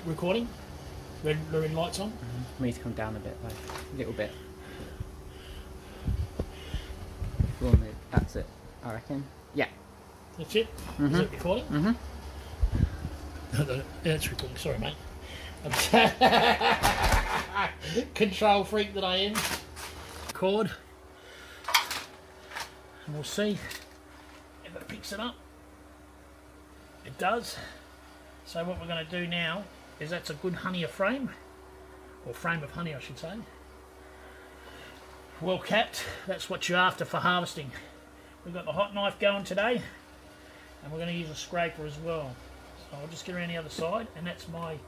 recording? Red lights on? We need to come down a bit, though. A little bit. That's it, I reckon. Yeah. That's it? Is it recording? It's recording, sorry mate. Control freak that I am. Record. And we'll see if it picks it up. It does. So what we're going to do now is that's a good honey frame, or frame of honey I should say. Well capped, that's what you're after for harvesting. We've got the hot knife going today, and we're going to use a scraper as well. So I'll just get around the other side, and that's my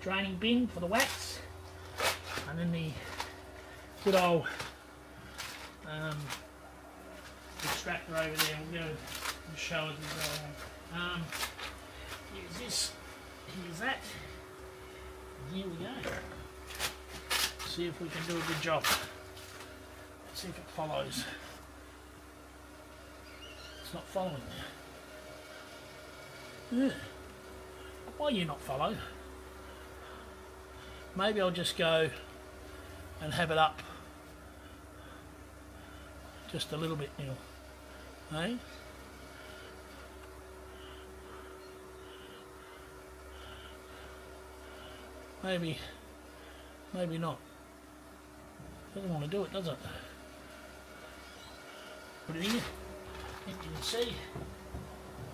draining bin for the wax, and then the good old extractor over there. We'll go and show as we go along. Here's this, here's that, and here we go. See if we can do a good job. Let's see if it follows. It's not following. Yeah. Why you not follow? Maybe I'll just go and have it up just a little bit now. Hey? Maybe not. Doesn't want to do it, does it? Put it in. You can see.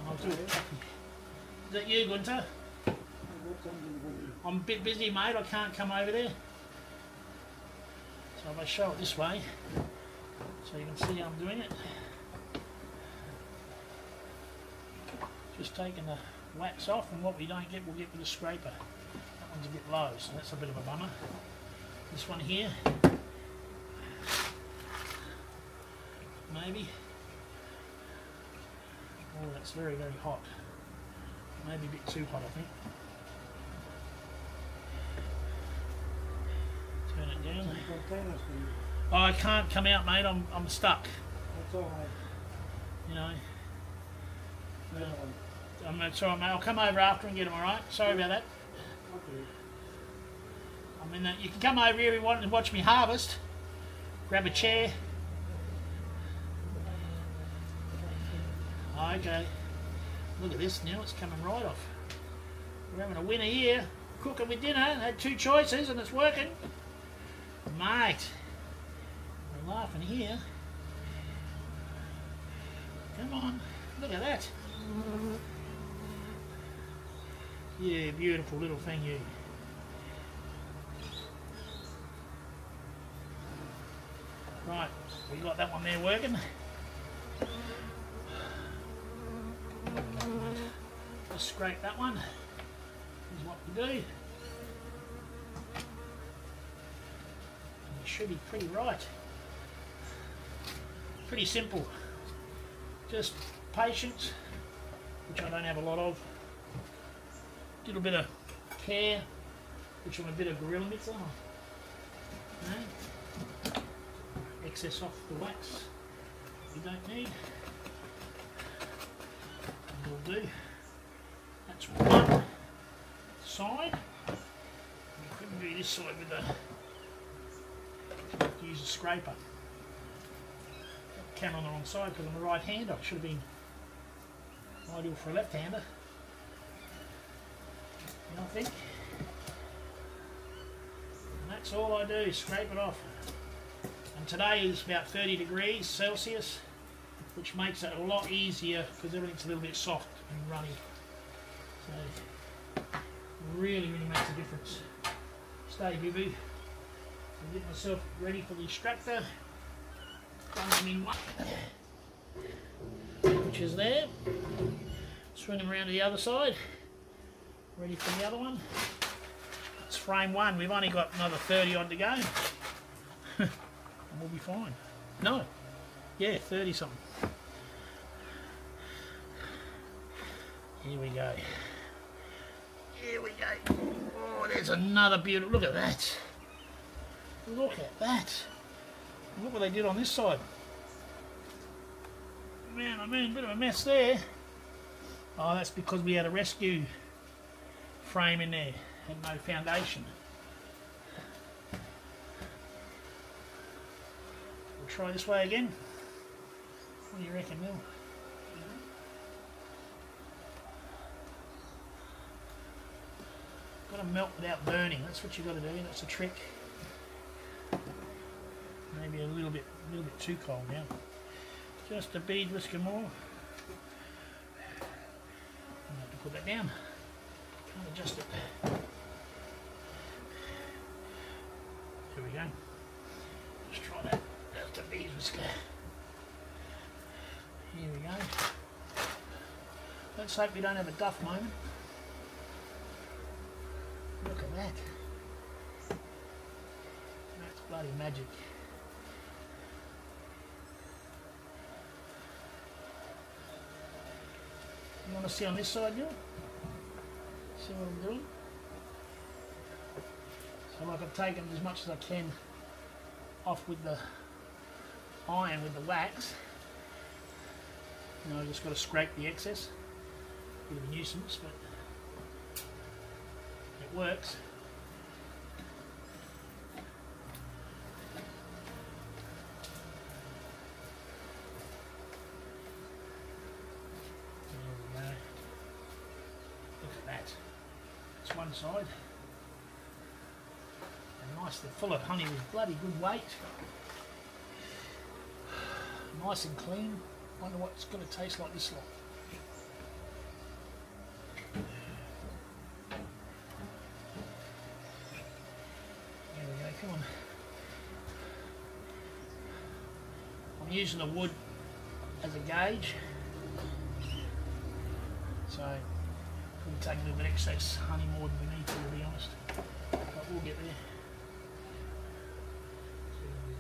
I'll do it. Is that you, Gunter? I'm a bit busy, mate. I can't come over there. So if I show it this way, so you can see how I'm doing it. Just taking the wax off, and what we don't get, we'll get with the scraper. That one's a bit low, so that's a bit of a bummer. This one here, maybe. Oh, that's very, very hot. Maybe a bit too hot, I think. Turn it down. Oh, I can't come out, mate. I'm stuck. That's all right. You know. It's alright, mate. I'll come over after and get them, alright? Sorry about that. Okay. I mean, you can come over here if you want to watch me harvest. Grab a chair. Okay. Look at this now, it's coming right off. We're having a winner here. Cooking with dinner, had two choices and it's working. Mate. We're laughing here. Come on, look at that. Yeah, beautiful little thing, you. Right, we got that one there working. Just scrape that one. Here's what we do. And it should be pretty right. Pretty simple. Just patience, which I don't have a lot of. Little bit of care, which I'm a bit of gorilla mixer. No. Excess off the wax we don't need. And we'll do. That's one side. We couldn't do this side with the. Use a scraper. Got the camera on the wrong side because I'm a right-hander. It should have been ideal for a left-hander. I think. And that's all I do, scrape it off. And today is about 30 degrees Celsius, which makes it a lot easier because everything's a little bit soft and runny. So, really makes a difference. Stay busy. I'll get myself ready for the extractor. Bung them in one, which is there. Swing them around to the other side. Ready for the other one. It's frame one. We've only got another 30 odd to go. And we'll be fine. No. Yeah, 30 something. Here we go. Here we go. Oh, there's another beautiful. Look at that. Look at that. Look what they did on this side. Man, I mean, a bit of a mess there. Oh, that's because we had a rescue frame in there, had no foundation. We'll try this way again. What do you reckon, Mil? Got to melt without burning. That's what you got to do. That's a trick. Maybe a little bit too cold now. Just a bead whisker more. I'm going to have to put that down. Can't adjust it. There we go. Let's try that. Just a bead whisker. Here we go. Let's hope we don't have a duff moment. Look at that. That's bloody magic. You want to see on this side, Gil? See what I'm doing? So like I've taken as much as I can off with the iron with the wax. I've just got to scrape the excess. Bit of a nuisance, but it works. There we go. Look at that. That's one side. And nice, they're full of honey with bloody good weight. Nice and clean. Wonder what it's going to taste like this lot. There we go, come on. I'm using the wood as a gauge. So we'll take a little bit excess honey more than we need to be honest. But we'll get there.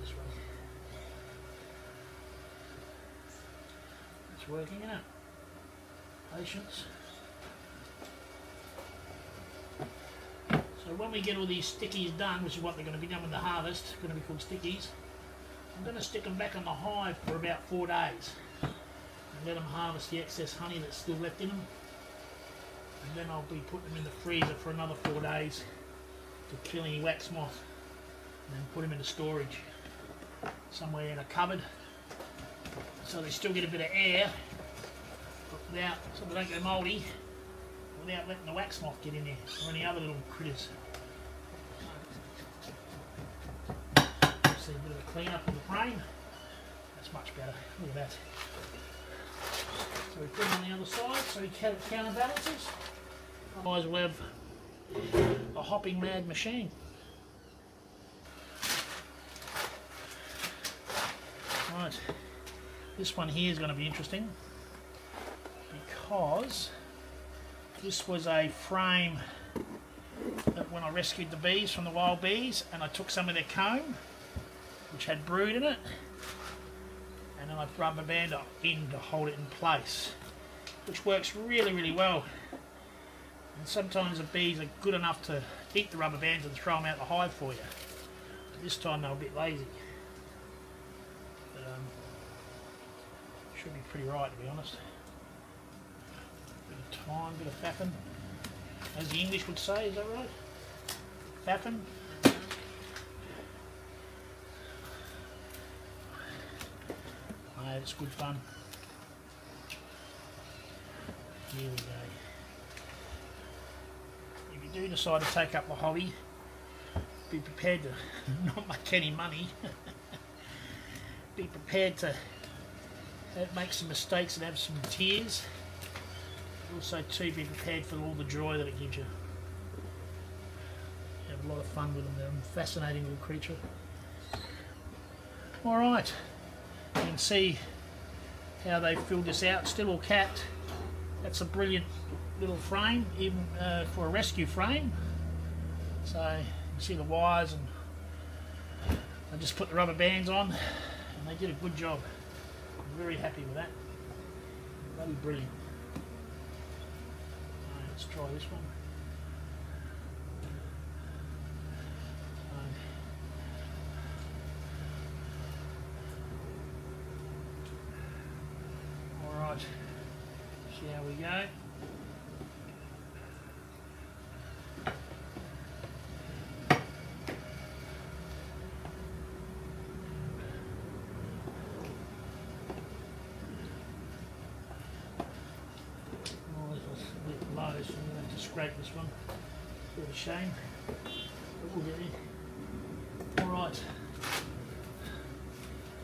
This way. It's working, isn't it? Patience. So when we get all these stickies done, which is what they're going to be done with the harvest, going to be called stickies, I'm going to stick them back on the hive for about 4 days and let them harvest the excess honey that's still left in them, and then I'll be putting them in the freezer for another 4 days to kill any wax moth, and then put them into storage somewhere in a cupboard so they still get a bit of air, but without, so they don't go mouldy, without letting the wax moth get in there or any other little critters. See a bit of a clean up of the frame. That's much better. Look at that. So we put it on the other side so we counterbalances. Otherwise we'll have a hopping mad machine. Right. This one here is going to be interesting because this was a frame that when I rescued the bees from the wild bees, and I took some of their comb which had brood in it, and then I rubber band it in to hold it in place, which works really, really well. And sometimes the bees are good enough to eat the rubber bands and throw them out the hive for you. But this time they were a bit lazy. But should be pretty right, to be honest. Bit of time, bit of faffing, as the English would say, is that right? Faffing. It's good fun. Here we go. If you do decide to take up the hobby, be prepared to not make any money. Be prepared to make some mistakes and have some tears. Also too, be prepared for all the joy that it gives you. You have a lot of fun with them. They're a fascinating little creature. Alright. You can see how they filled this out, still all capped. That's a brilliant little frame, even for a rescue frame. So you can see the wires, and I just put the rubber bands on and they did a good job. I'm very happy with that. Bloody brilliant. Right, let's try this one. See how we go. scrape this one. Bit of a shame. But we'll get there. Alright.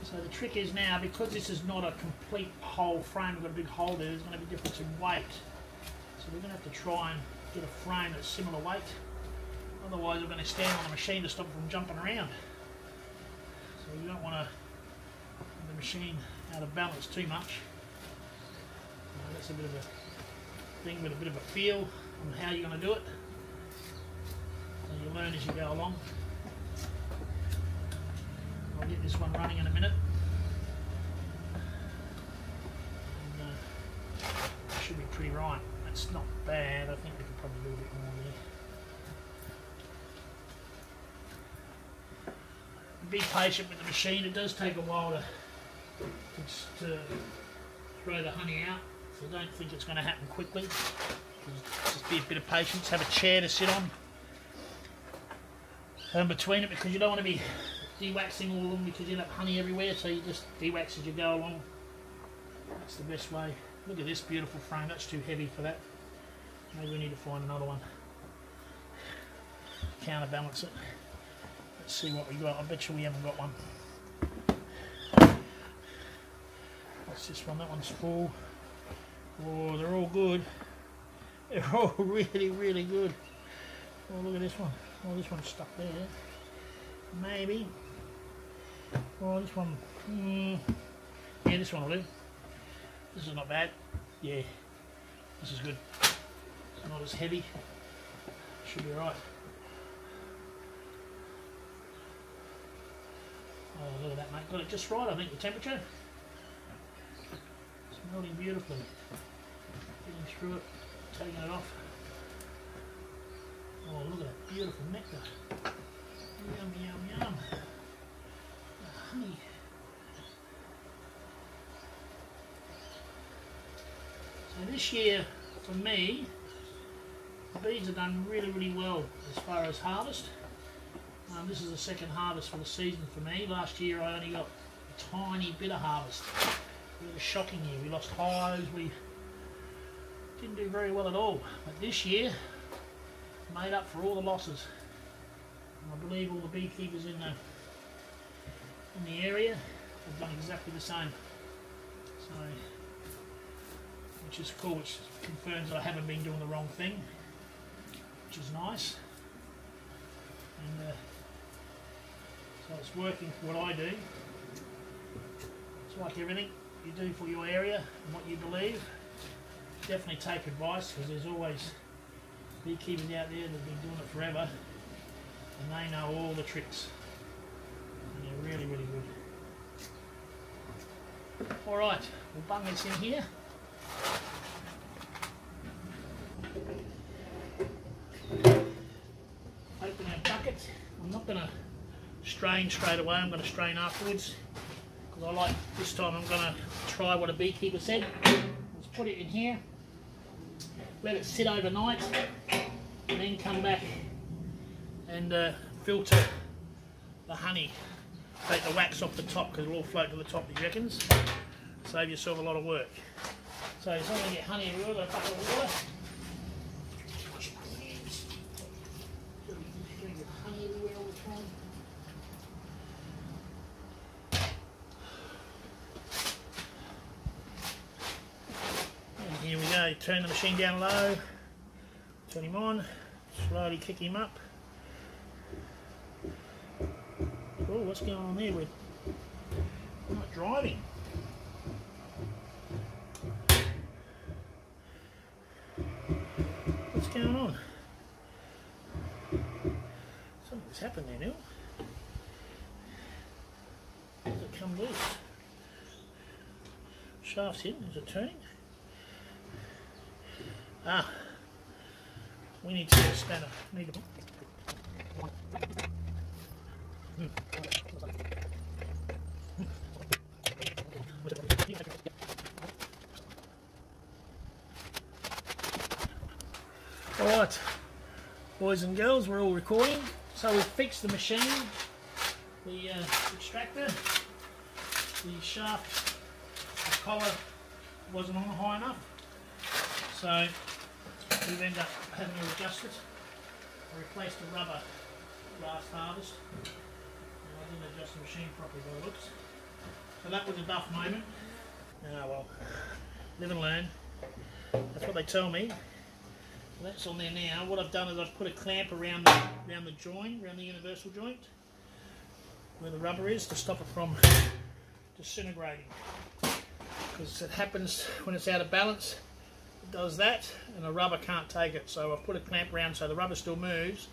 So the trick is now, because this is not a complete whole frame, we've got a big hole there, there's going to be a difference in weight. So we're going to have to try and get a frame that's similar weight. Otherwise we're going to stand on the machine to stop it from jumping around. So you don't want to have the machine out of balance too much. That's a bit of a thing with a bit of a feel on how you're going to do it. So you learn as you go along. I'll get this one running in a minute. And, it should be pretty right. It's not bad. I think we could probably do a bit more there. Be patient with the machine. It does take a while to throw the honey out, so don't think it's going to happen quickly. Just be a bit of patience. Have a chair to sit on in between it, because you don't want to be de-waxing all of them because you end up honey everywhere, so you just de-wax as you go along. That's the best way. Look at this beautiful frame. That's too heavy for that. Maybe we need to find another one. Counterbalance it. Let's see what we got. I bet you we haven't got one. What's this one? That one's full. Oh, they're all good. They're all really, really good. Oh, look at this one. Oh, this one's stuck there. Maybe. Oh, this one. Yeah, this one will do. This is not bad. Yeah, this is good. It's not as heavy. Should be alright. Oh, look at that, mate. Got it just right, I think, the temperature. It's melting beautifully. Getting through it, taking it off. Oh, look at that beautiful nectar. Yum, yum, yum. Honey. So this year, for me, the bees have done really, really well as far as harvest. This is the second harvest for the season for me. Last year I only got a tiny bit of harvest. It was a shocking year. We lost hives, we didn't do very well at all. But this year, made up for all the losses. And I believe all the beekeepers in the area have done exactly the same. So, which is cool, which confirms that I haven't been doing the wrong thing, which is nice. And so it's working for what I do. It's like everything you do for your area and what you believe. Definitely take advice, because there's always beekeepers out there that have been doing it forever, and they know all the tricks. And they're really, really good. Alright, we'll bung this in here. Open our bucket. I'm not going to strain straight away, I'm going to strain afterwards, because I like, this time I'm going to try what a beekeeper said. Let's put it in here, let it sit overnight, and then come back and filter the honey. Take the wax off the top, because it'll all float to the top, he reckons. Save yourself a lot of work. So as long as I get honey everywhere, I've got a bucket of water. Wash my hands. Honey everywhere all the time. And here we go. Turn the machine down low. Turn him on. Slowly kick him up. Oh, what's going on there? We're not driving. What's going on? Something's happened there, Neil. Does it come loose? Shaft's in. Is it turning? Ah. We need to get a spanner. Need a... Alright, boys and girls, we're all recording. So we've fixed the machine, the extractor, the shaft, the collar wasn't on high enough. So we've ended up having to adjust it. I replaced the rubber last harvest. And I didn't adjust the machine properly by the looks. So that was a duff moment. Ah well, live and learn. That's what they tell me. So that's on there now. What I've done is I've put a clamp around the joint, around the universal joint, where the rubber is, to stop it from disintegrating. Because it happens when it's out of balance, it does that, and the rubber can't take it. So I've put a clamp around so the rubber still moves.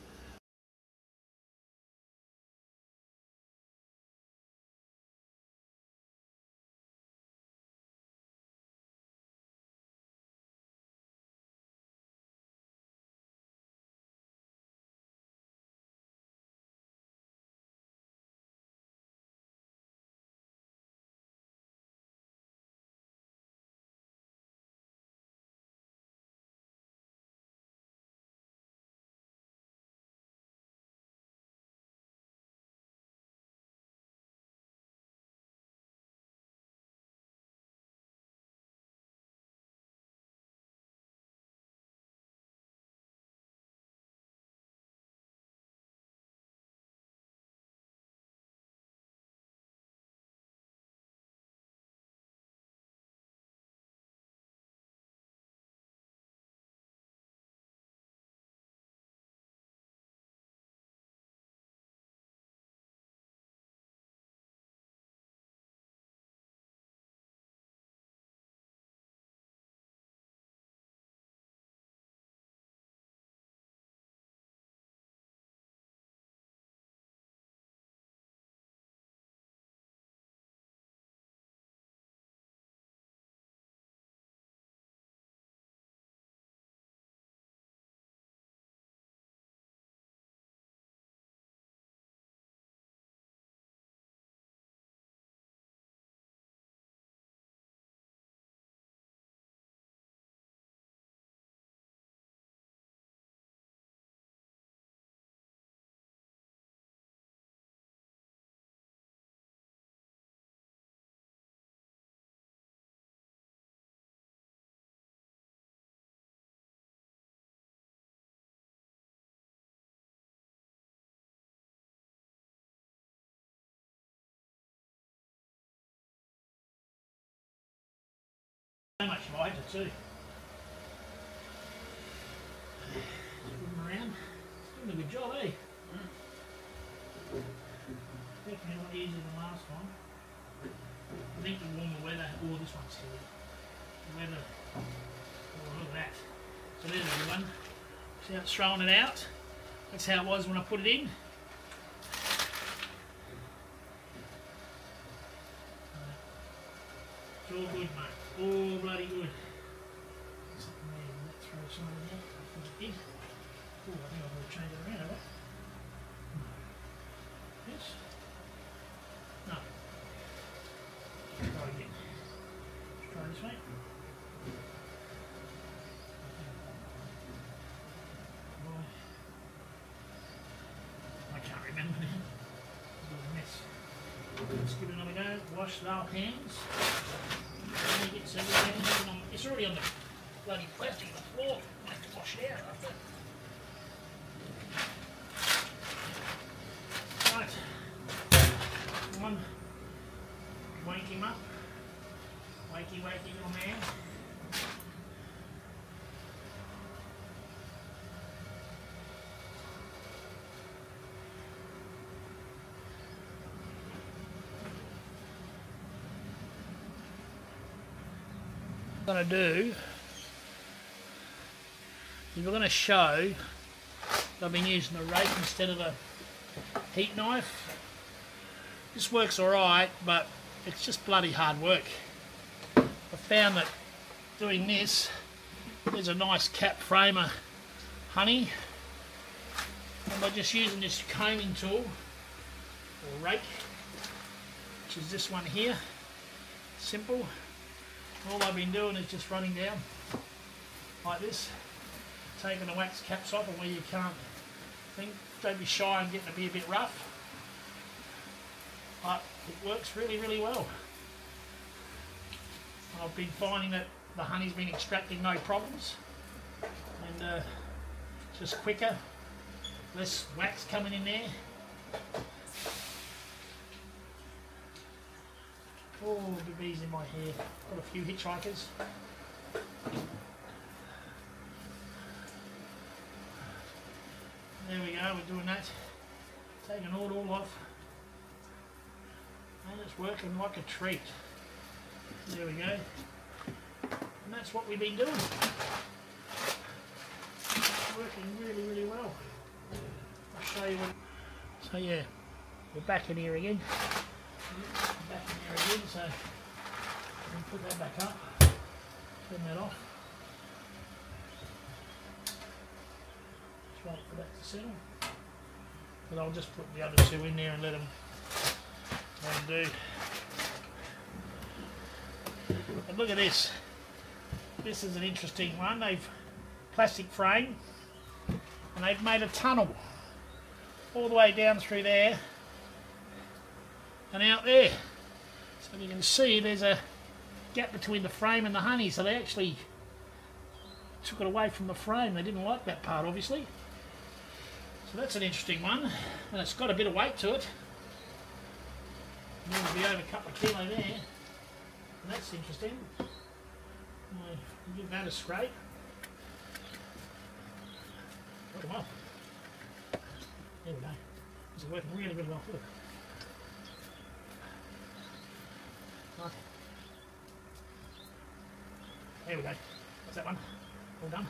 So much lighter too. Moving around. Doing a good job, eh? Definitely a lot easier than last time. I think the warmer weather. Oh, this one's silly. The weather. Oh, look at that. So there's a good one. See how it's throwing it out? That's how it was when I put it in. It's all good, mate. All bloody good. Something there, let's throw some in there. I think it did. Oh, I think I'm going to change it around, have I? Yes? No. Let's try again. Let's try this way. I can't remember now. It's a mess. Let's give it another go. Wash the old hands. It's already on the bloody plastic on the floor. I have to wash it out after. Right. Come on. Wake him up. Wakey, wakey, little man. What I'm going to do is we're going to show that I've been using a rake instead of a heat knife. This works alright, but it's just bloody hard work. I found that doing this, there's a nice cap framer honey, and by just using this combing tool or rake, which is this one here, simple. All I've been doing is just running down like this, taking the wax caps off, and where you can't think, don't be shy and getting to be a bit rough. But it works really, really well. I've been finding that the honey's been extracting no problems, and just quicker, less wax coming in there. Oh, the bees in my hair. Got a few hitchhikers. There we go, we're doing that. Taking it all off. And it's working like a treat. There we go. And that's what we've been doing. It's working really, really well. I'll show you what... So yeah, we're back in here again. Back in here again, so we put that back up. Turn that off. Just wait for that to settle. But I'll just put the other two in there and let them do. But look at this. This is an interesting one. They've plastic frame and they've made a tunnel all the way down through there and out there. So you can see there's a gap between the frame and the honey, so they actually took it away from the frame. They didn't like that part, obviously. So that's an interesting one, and it's got a bit of weight to it. It'll be over a couple of kilo there, and that's interesting. I'll give that a scrape. Working well. There we go. This is working really, really well. Look. Right. There we go. That's that one. All done.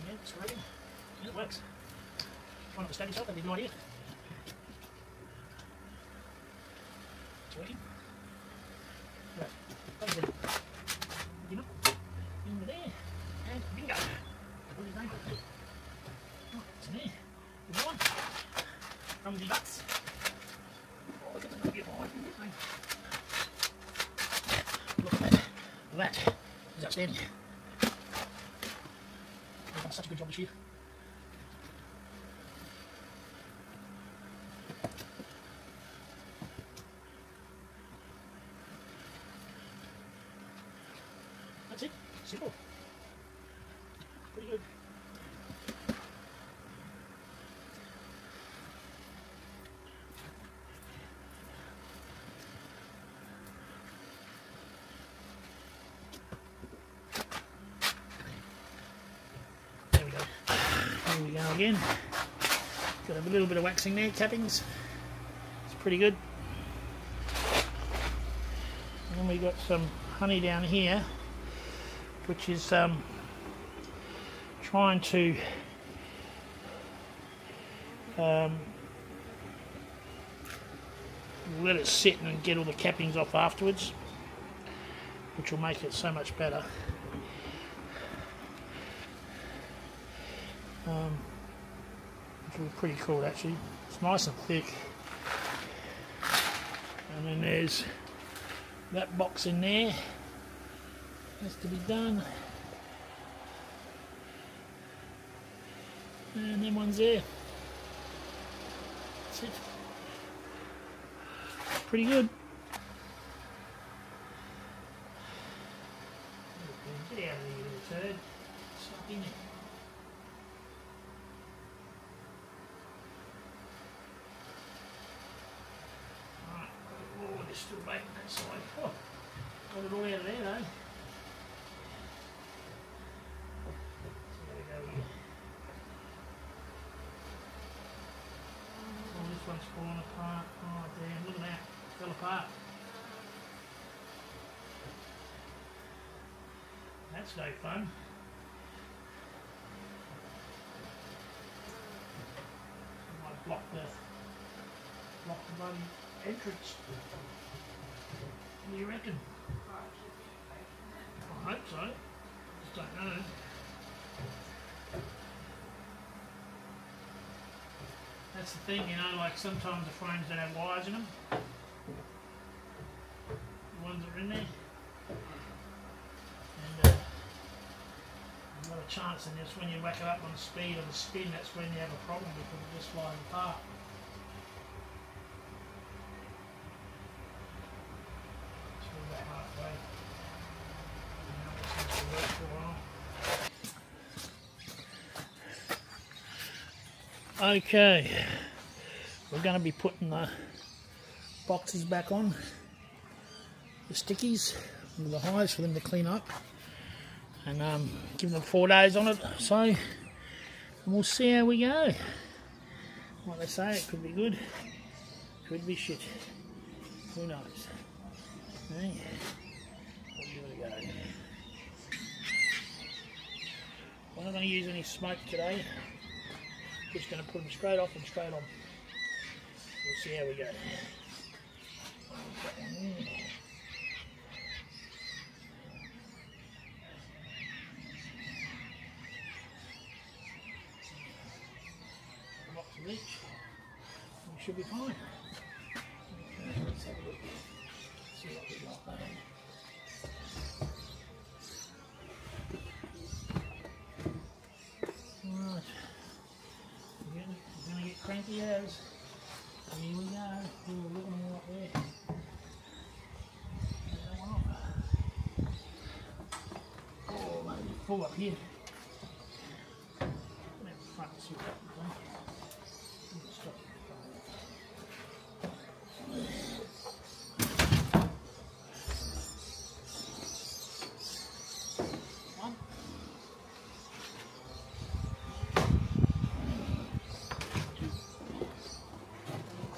Yeah, it's working. And it works. Trying to stab yourself, that'd be no idea. It's working. Right. That's good. You know, into there. And bingo. What is that? Oh, it's in there. Good one. From the butts. Oh, look at the beautiful one. Look at that. That is outstanding. They've done such a good job this year. That's it. Simple. Pretty good. There we go. There we go again. Got a little bit of waxing there, cappings. It's pretty good. And then we got some honey down here, which is trying to let it sit and get all the cappings off afterwards, which will make it so much better. Which will be pretty cool actually. It's nice and thick. And then there's that box in there. Has to be done. And then one's there. That's it. Pretty good. Get out of there, you little turd. Stop in there. Alright, oh, there's still bait on that side. Oh, got it all out of there though. This one's falling apart. Oh damn, look at that. It fell apart. That's no fun. I might block the bloody entrance. What do you reckon? I hope so. Just don't know. That's the thing, you know, like sometimes the frames don't have wires in them. The ones that are in there. And you've got a chance, and just when you whack it up on speed or the spin, that's when you have a problem because it just flies apart. So we're about halfway. And now this needs to work for a while. Okay, we're going to be putting the boxes back on, the stickies, with the highs for them to clean up, and give them 4 days on it, so, and we'll see how we go. Like they say, it could be good, could be shit, who knows. Hey, we'll give it a go. We're not going to use any smoke today. Just going to put them straight off and straight on. We'll see how we go. A box of each. We should be fine. Okay, let's have a look. See what we got there. Right. We're going to get cranky as. Here we go. Ooh, look at them all up there. That one off. Oh, maybe full up here. Maybe front and see what happens. Stop. One.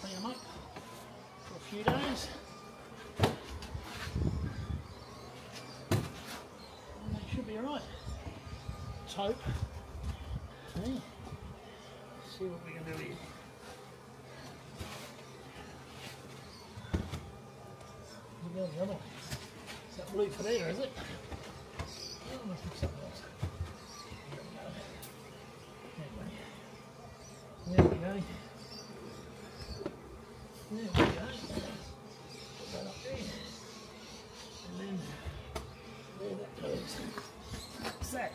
Clean them up for a few days. And they should be alright. Let's hope. Okay. Let's see what we can do here. Look at the other one. Is that blue for there, is it? Oh, it must be something else. There we go. There we go. There we go. Put that up there. And then there that goes. That's that.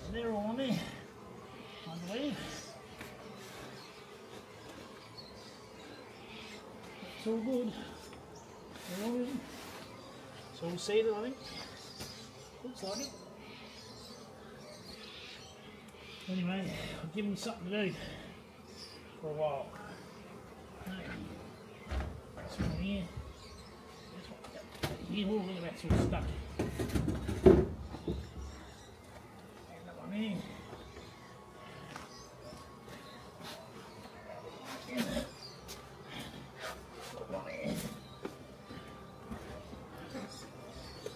And they're all on there, I believe. That's all good. They're all in. It's all seeded, I think. Looks like it. Anyway, I'll give them something to do for a while. This one here. This one here. Oh, look at that, it's all stuck. And that one here.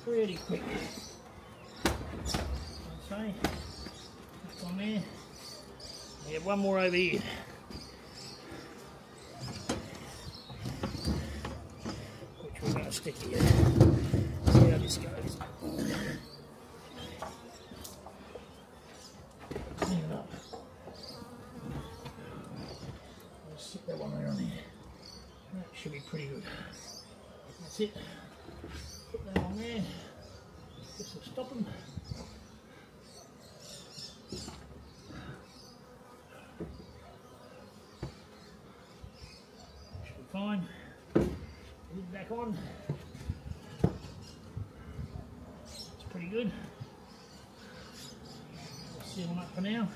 Pretty quick. Okay. That's on there. We have one more over here. Which we're going to stick here. See how this goes. Clean it up. I'll stick that one there on there. That should be pretty good. That's it. Put that on there. Just to stop them. Should be fine. Lid back on. It's pretty good. I'll seal them up for now.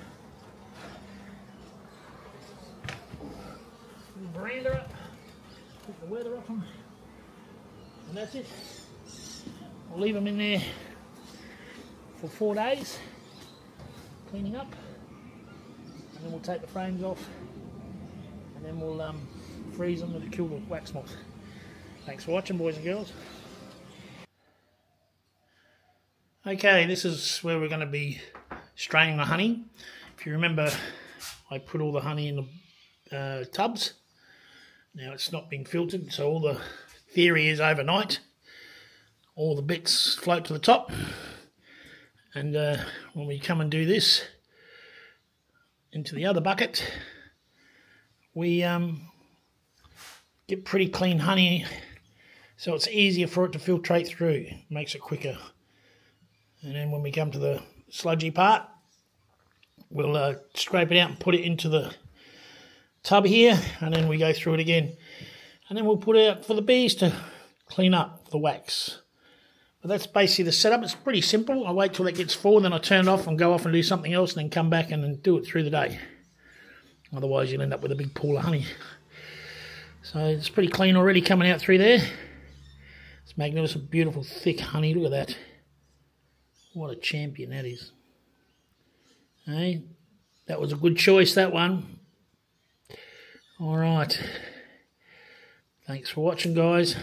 Put the veranda up. Put the weather up them. And that's it. I'll leave them in there for 4 days, cleaning up, and then we'll take the frames off, and then we'll freeze them to kill the wax moth. Thanks for watching, boys and girls. Okay, this is where we're going to be straining the honey. If you remember, I put all the honey in the tubs. Now it's not being filtered, so all the theory is overnight. All the bits float to the top, and when we come and do this into the other bucket, we get pretty clean honey, so it's easier for it to filtrate through. It makes it quicker. And then when we come to the sludgy part, we'll scrape it out and put it into the tub here, and then we go through it again, and then we'll put it out for the bees to clean up the wax. But that's basically the setup. It's pretty simple. I wait till it gets full, then I turn it off and go off and do something else, and then come back and then do it through the day. Otherwise, you'll end up with a big pool of honey. So it's pretty clean already coming out through there. It's magnificent, beautiful, thick honey. Look at that. What a champion that is. Hey, that was a good choice, that one. All right. Thanks for watching, guys.